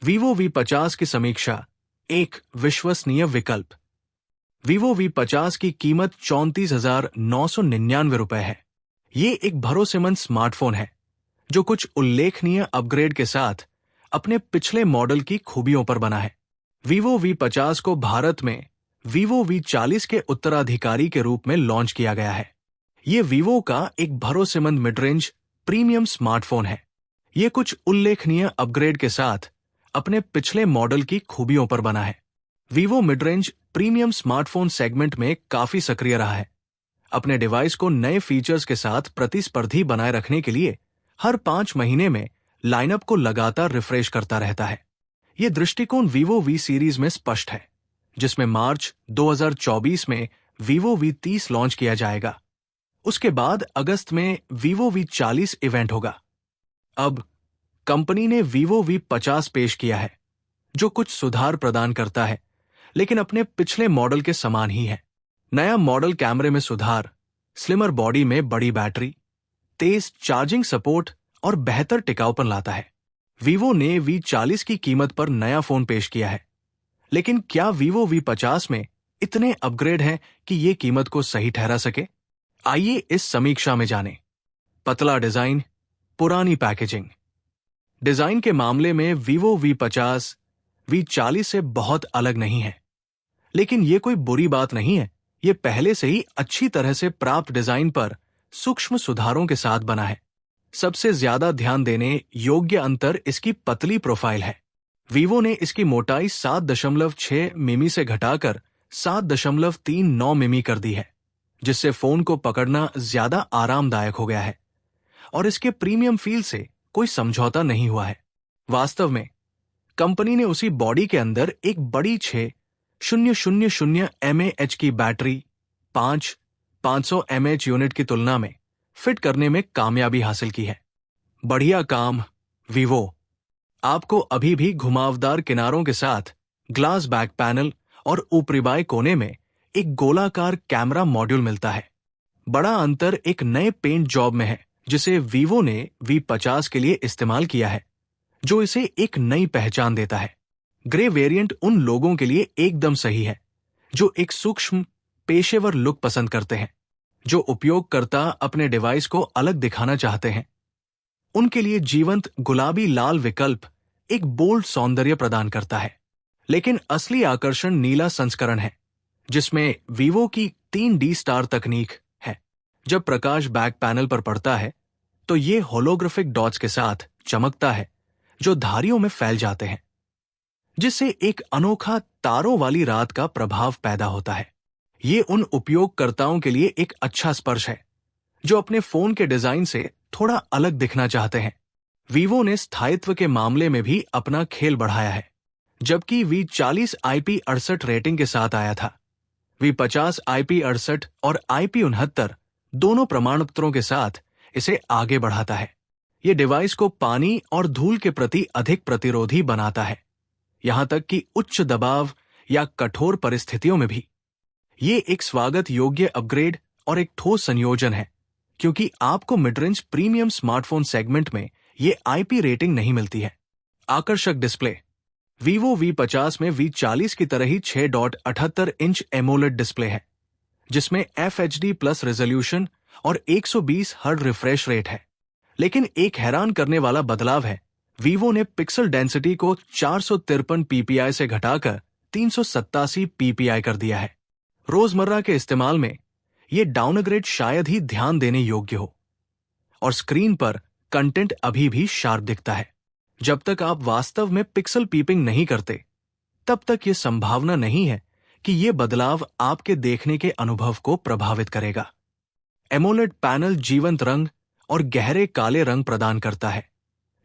Vivo V50 की समीक्षा, एक विश्वसनीय विकल्प। Vivo V50 की कीमत 34,999 रुपए है। ये एक भरोसेमंद स्मार्टफोन है जो कुछ उल्लेखनीय अपग्रेड के साथ अपने पिछले मॉडल की खूबियों पर बना है। Vivo V50 को भारत में Vivo V40 के उत्तराधिकारी के रूप में लॉन्च किया गया है। ये Vivo का एक भरोसेमंद मिड रेंज प्रीमियम स्मार्टफोन है। ये कुछ उल्लेखनीय अपग्रेड के साथ अपने पिछले मॉडल की खूबियों पर बना है। Vivo mid range premium smartphone segment में काफी सक्रिय रहा है। अपने डिवाइस को नए फीचर्स के साथ प्रतिस्पर्धी बनाए रखने के लिए हर 5 महीने में लाइनअप को लगातार रिफ्रेश करता रहता है। यह दृष्टिकोण Vivo V सीरीज में स्पष्ट है, जिसमें मार्च 2024 में Vivo V30 लॉन्च किया जाएगा। उसके बाद अगस्त में Vivo V40 इवेंट होगा। अब कंपनी ने Vivo V50 पेश किया है, जो कुछ सुधार प्रदान करता है, लेकिन अपने पिछले मॉडल के समान ही है। नया मॉडल कैमरे में सुधार, स्लिमर बॉडी में बड़ी बैटरी, तेज चार्जिंग सपोर्ट और बेहतर टिकाऊपन लाता है। Vivo ने V40 की कीमत पर नया फोन पेश किया है, लेकिन क्या Vivo V50 में इतने अपग्रेड हैं कि ये कीमत को सही ठहरा सके? आइए इस समीक्षा में जानें। पतला डिजाइन, पुरानी पैकेजिंग। डिजाइन के मामले में Vivo V50 V40 से बहुत अलग नहीं है, लेकिन ये कोई बुरी बात नहीं है। ये पहले से ही अच्छी तरह से प्राप्त डिजाइन पर सूक्ष्म सुधारों के साथ बना है। सबसे ज्यादा ध्यान देने योग्य अंतर इसकी पतली प्रोफाइल है। Vivo ने इसकी मोटाई 7.6 मिमी से घटाकर 7.39 मिमी कर दी है, जिससे फोन को पकड़ना ज्यादा आरामदायक हो गया है और इसके प्रीमियम फील से कोई समझौता नहीं हुआ है। वास्तव में कंपनी ने उसी बॉडी के अंदर एक बड़ी 6000 mAh की बैटरी 500 mAh यूनिट की तुलना में फिट करने में कामयाबी हासिल की है। बढ़िया काम Vivo। आपको अभी भी घुमावदार किनारों के साथ ग्लास बैक पैनल और ऊपरी बाएं कोने में एक गोलाकार कैमरा मॉड्यूल मिलता है। बड़ा अंतर एक नए पेंट जॉब में है, जिसे Vivo ने V50 के लिए इस्तेमाल किया है, जो इसे एक नई पहचान देता है। ग्रे वेरिएंट उन लोगों के लिए एकदम सही है जो एक सूक्ष्म पेशेवर लुक पसंद करते हैं, जो उपयोगकर्ता अपने डिवाइस को अलग दिखाना चाहते हैं। उनके लिए जीवंत गुलाबी लाल विकल्प एक बोल्ड सौंदर्य प्रदान करता है। लेकिन असली आकर्षण नीला संस्करण है, जिसमें Vivo की 3D स्टार तकनीक है। जब प्रकाश बैक पैनल पर पड़ता है तो ये होलोग्राफिक डॉट्स के साथ चमकता है, जो धारियों में फैल जाते हैं, जिससे एक अनोखा तारों वाली रात का प्रभाव पैदा होता है। ये उन उपयोगकर्ताओं के लिए एक अच्छा स्पर्श है जो अपने फोन के डिजाइन से थोड़ा अलग दिखना चाहते हैं। Vivo ने स्थायित्व के मामले में भी अपना खेल बढ़ाया है। जबकि V40 IP68 रेटिंग के साथ आया था, V50 IP68 और IP69 दोनों प्रमाणपत्रों के साथ इसे आगे बढ़ाता है। ये डिवाइस को पानी और धूल के प्रति अधिक प्रतिरोधी बनाता है, यहां तक कि उच्च दबाव या कठोर परिस्थितियों में भी। ये एक स्वागत योग्य अपग्रेड और एक ठोस संयोजन है, क्योंकि आपको mid range premium smartphone segment में ये IP रेटिंग नहीं मिलती है। आकर्षक डिस्प्ले। Vivo V50 में V40 की तरह ही 6.78 इंच एमोलेड डिस्प्ले है, जिसमें FHD प्लस रेजोल्यूशन और 120 हर्ट्ज रिफ्रेश रेट है। लेकिन एक हैरान करने वाला बदलाव है, Vivo ने पिक्सल डेंसिटी को 453 ppi से घटाकर 387 ppi कर दिया है। रोजमर्रा के इस्तेमाल में ये डाउनग्रेड शायद ही ध्यान देने योग्य हो, और स्क्रीन पर कंटेंट अभी भी शार्प दिखता है। जब तक आप वास्तव में पिक्सल पीपिंग नहीं करते, तब तक ये संभावना नहीं है कि ये बदलाव आपके देखने के अनुभव को प्रभावित करेगा। एमोलेड पैनल जीवंत रंग और गहरे काले रंग प्रदान करता है,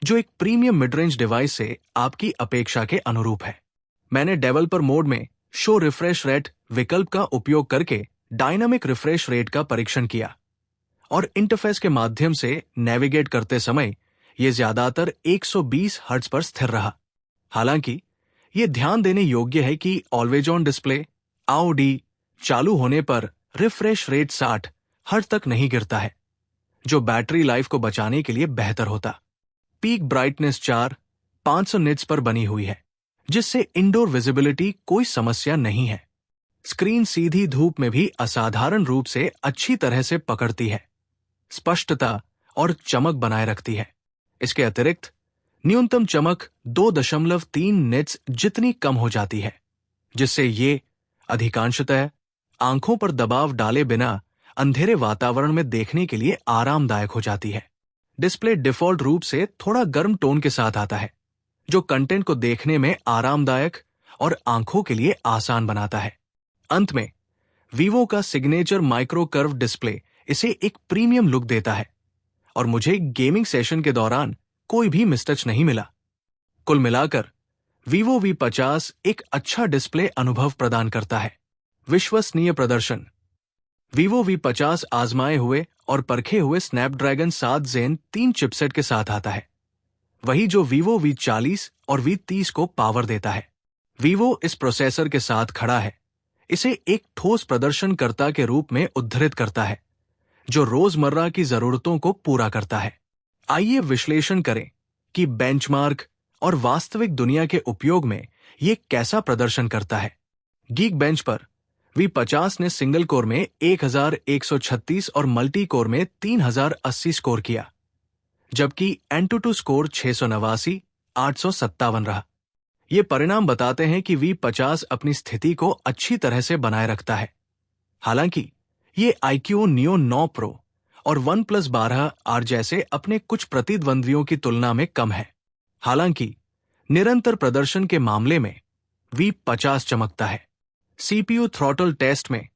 जो एक प्रीमियम मिड रेंज डिवाइस से आपकी अपेक्षा के अनुरूप है। मैंने डेवलपर मोड में शो रिफ्रेश रेट विकल्प का उपयोग करके डायनामिक रिफ्रेश रेट का परीक्षण किया, और इंटरफेस के माध्यम से नेविगेट करते समय यह ज्यादातर 120 हर्ट्ज पर स्थिर रहा। हालांकि यह ध्यान देने योग्य है कि ऑलवेज ऑन डिस्प्ले AOD चालू होने पर रिफ्रेश रेट 60 हर्ट्ज तक नहीं गिरता है, जो बैटरी लाइफ को बचाने के लिए बेहतर होता। पीक ब्राइटनेस 4, 500 निट्स पर बनी हुई है, जिससे इंडोर विजिबिलिटी कोई समस्या नहीं है। स्क्रीन सीधी धूप में भी असाधारण रूप से अच्छी तरह से पकड़ती है, स्पष्टता और चमक बनाए रखती है। इसके अतिरिक्त न्यूनतम चमक 2.3 निट्स जितनी कम हो जाती है, जिससे ये अधिकांशतः आंखों पर दबाव डाले बिना अंधेरे वातावरण में देखने के लिए आरामदायक हो जाती है। डिस्प्ले डिफॉल्ट रूप से थोड़ा गर्म टोन के साथ आता है, जो कंटेंट को देखने में आरामदायक और आंखों के लिए आसान बनाता है। अंत में वीवो का सिग्नेचर माइक्रो कर्व डिस्प्ले इसे एक प्रीमियम लुक देता है और मुझे गेमिंग सेशन के दौरान कोई भी मिसटच नहीं मिला। कुल मिलाकर वीवो V50 एक अच्छा डिस्प्ले अनुभव प्रदान करता है। विश्वसनीय प्रदर्शन। वीवो V50 आजमाए हुए और परखे हुए स्नैपड्रैगन 7 Zen 3 चिपसेट के साथ आता है, वही जो वीवो V40 और V30 को पावर देता है। वीवो इस प्रोसेसर के साथ खड़ा है, इसे एक ठोस प्रदर्शनकर्ता के रूप में उद्धृत करता है, जो रोजमर्रा की जरूरतों को पूरा करता है। आइए विश्लेषण करें कि बेंचमार्क और वास्तविक दुनिया के उपयोग में ये कैसा प्रदर्शन करता है। गीक बेंच पर V50 ने सिंगल कोर में 1136 और मल्टी कोर में 3080 स्कोर किया, जबकि एंटूटू स्कोर 689, 857 रहा। ये परिणाम बताते हैं कि V50 अपनी स्थिति को अच्छी तरह से बनाए रखता है। हालांकि ये iQOO Neo 9 Pro और OnePlus 12R जैसे अपने कुछ प्रतिद्वंद्वियों की तुलना में कम है। हालांकि निरंतर प्रदर्शन के मामले में V50 चमकता है। CPU थ्रॉटल टेस्ट में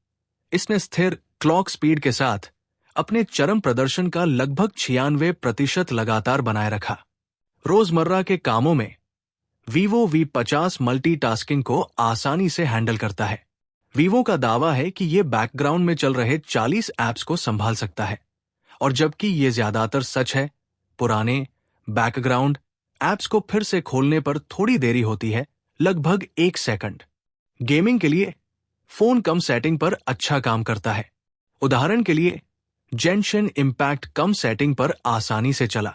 इसने स्थिर क्लॉक स्पीड के साथ अपने चरम प्रदर्शन का लगभग 96% लगातार बनाए रखा। रोजमर्रा के कामों में वीवो V50 मल्टीटास्किंग को आसानी से हैंडल करता है। वीवो का दावा है कि ये बैकग्राउंड में चल रहे 40 ऐप्स को संभाल सकता है, और जबकि ये ज्यादातर सच है, पुराने बैकग्राउंड ऐप्स को फिर से खोलने पर थोड़ी देरी होती है, लगभग 1 सेकंड। गेमिंग के लिए फोन कम सेटिंग पर अच्छा काम करता है। उदाहरण के लिए जेनशिन इम्पैक्ट कम सेटिंग पर आसानी से चला।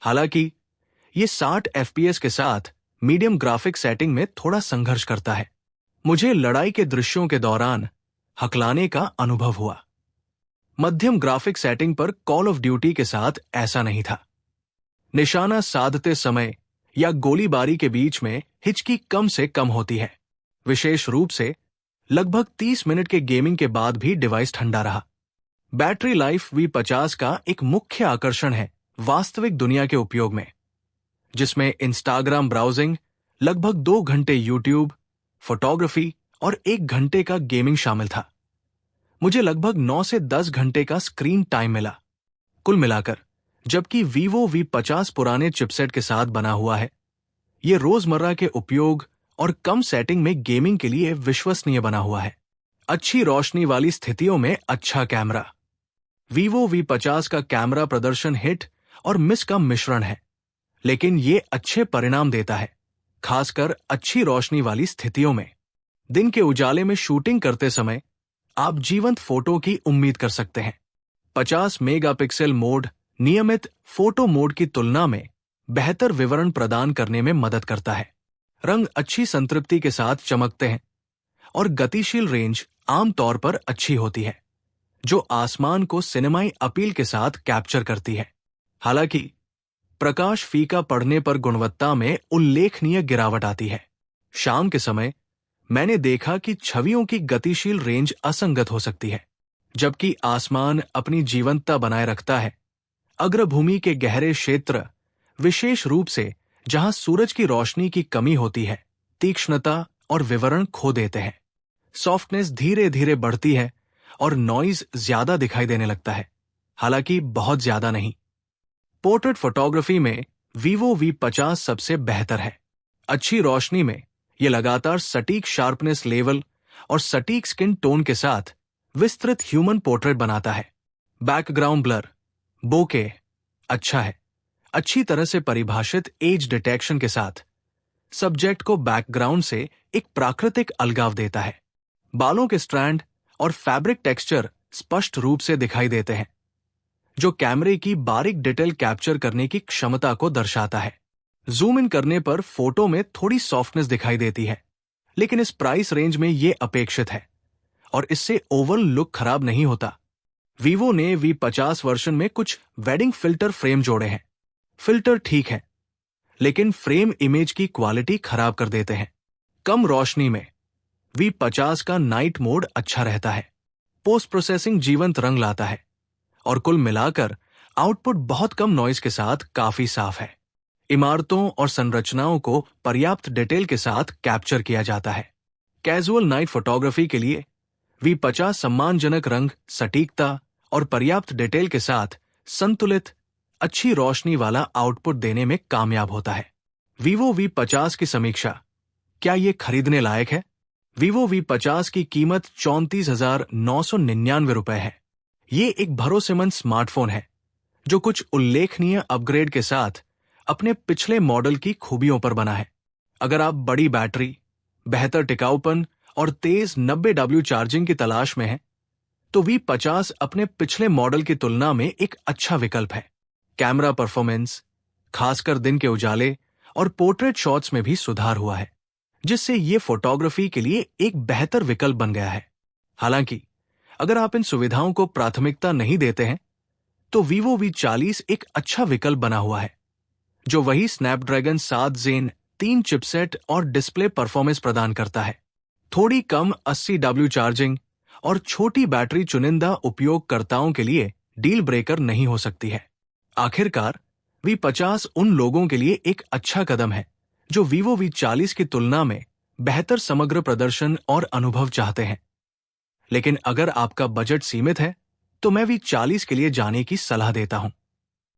हालांकि ये 60 FPS के साथ मीडियम ग्राफिक सेटिंग में थोड़ा संघर्ष करता है। मुझे लड़ाई के दृश्यों के दौरान हकलाने का अनुभव हुआ। मध्यम ग्राफिक सेटिंग पर कॉल ऑफ ड्यूटी के साथ ऐसा नहीं था। निशाना साधते समय या गोलीबारी के बीच में हिचकी कम से कम होती है। विशेष रूप से लगभग 30 मिनट के गेमिंग के बाद भी डिवाइस ठंडा रहा। बैटरी लाइफ V50 का एक मुख्य आकर्षण है वास्तविक दुनिया के उपयोग में, जिसमें इंस्टाग्राम ब्राउजिंग, लगभग 2 घंटे यूट्यूब, फोटोग्राफी और 1 घंटे का गेमिंग शामिल था। मुझे लगभग 9 से 10 घंटे का स्क्रीन टाइम मिला। कुल मिलाकर, जबकि वीवो V50 पुराने चिपसेट के साथ बना हुआ है, ये रोजमर्रा के उपयोग और कम सेटिंग में गेमिंग के लिए विश्वसनीय बना हुआ है। अच्छी रोशनी वाली स्थितियों में अच्छा कैमरा। वीवो V50 का कैमरा प्रदर्शन हिट और मिस का मिश्रण है, लेकिन ये अच्छे परिणाम देता है, खासकर अच्छी रोशनी वाली स्थितियों में। दिन के उजाले में शूटिंग करते समय आप जीवंत फोटो की उम्मीद कर सकते हैं। 50 मेगापिक्सल मोड नियमित फोटो मोड की तुलना में बेहतर विवरण प्रदान करने में मदद करता है। रंग अच्छी संतृप्ति के साथ चमकते हैं और गतिशील रेंज आमतौर पर अच्छी होती है, जो आसमान को सिनेमाई अपील के साथ कैप्चर करती है। हालांकि प्रकाश फीका पड़ने पर गुणवत्ता में उल्लेखनीय गिरावट आती है। शाम के समय मैंने देखा कि छवियों की गतिशील रेंज असंगत हो सकती है, जबकि आसमान अपनी जीवंतता बनाए रखता है। अग्रभूमि के गहरे क्षेत्र, विशेष रूप से जहां सूरज की रोशनी की कमी होती है, तीक्ष्णता और विवरण खो देते हैं। सॉफ्टनेस धीरे धीरे बढ़ती है और नॉइज ज्यादा दिखाई देने लगता है, हालांकि बहुत ज्यादा नहीं। पोर्ट्रेट फोटोग्राफी में वीवो V50 सबसे बेहतर है। अच्छी रोशनी में यह लगातार सटीक शार्पनेस लेवल और सटीक स्किन टोन के साथ विस्तृत ह्यूमन पोर्ट्रेट बनाता है। बैकग्राउंड ब्लर, बोके अच्छा है, अच्छी तरह से परिभाषित एज डिटेक्शन के साथ सब्जेक्ट को बैकग्राउंड से एक प्राकृतिक अलगाव देता है। बालों के स्ट्रैंड और फैब्रिक टेक्सचर स्पष्ट रूप से दिखाई देते हैं, जो कैमरे की बारीक डिटेल कैप्चर करने की क्षमता को दर्शाता है। जूम इन करने पर फोटो में थोड़ी सॉफ्टनेस दिखाई देती है, लेकिन इस प्राइस रेंज में ये अपेक्षित है और इससे ओवरऑल लुक खराब नहीं होता। वीवो ने V50 वर्जन में कुछ वेडिंग फिल्टर फ्रेम जोड़े हैं। फिल्टर ठीक है, लेकिन फ्रेम इमेज की क्वालिटी खराब कर देते हैं। कम रोशनी में V50 का नाइट मोड अच्छा रहता है, पोस्ट प्रोसेसिंग जीवंत रंग लाता है और कुल मिलाकर आउटपुट बहुत कम नॉइज के साथ काफी साफ है। इमारतों और संरचनाओं को पर्याप्त डिटेल के साथ कैप्चर किया जाता है। कैजुअल नाइट फोटोग्राफी के लिए V50 सम्मानजनक रंग, सटीकता और पर्याप्त डिटेल के साथ संतुलित, अच्छी रोशनी वाला आउटपुट देने में कामयाब होता है। वीवो V50 की समीक्षा, क्या ये खरीदने लायक है? वीवो V50 की कीमत 34,999 रुपए है। ये एक भरोसेमंद स्मार्टफोन है जो कुछ उल्लेखनीय अपग्रेड के साथ अपने पिछले मॉडल की खूबियों पर बना है। अगर आप बड़ी बैटरी, बेहतर टिकाऊपन और तेज 90W चार्जिंग की तलाश में हैं, तो V50 अपने पिछले मॉडल की तुलना में एक अच्छा विकल्प है। कैमरा परफॉर्मेंस, खासकर दिन के उजाले और पोर्ट्रेट शॉट्स में भी सुधार हुआ है, जिससे ये फोटोग्राफी के लिए एक बेहतर विकल्प बन गया है। हालांकि अगर आप इन सुविधाओं को प्राथमिकता नहीं देते हैं, तो वीवो V40 एक अच्छा विकल्प बना हुआ है, जो वही स्नैपड्रैगन 7 Zen 3 चिपसेट और डिस्प्ले परफॉर्मेंस प्रदान करता है। थोड़ी कम 80W चार्जिंग और छोटी बैटरी चुनिंदा उपयोगकर्ताओं के लिए डील ब्रेकर नहीं हो सकती है। आखिरकार V50 उन लोगों के लिए एक अच्छा कदम है जो वीवो V40 की तुलना में बेहतर समग्र प्रदर्शन और अनुभव चाहते हैं। लेकिन अगर आपका बजट सीमित है, तो मैं V40 के लिए जाने की सलाह देता हूं।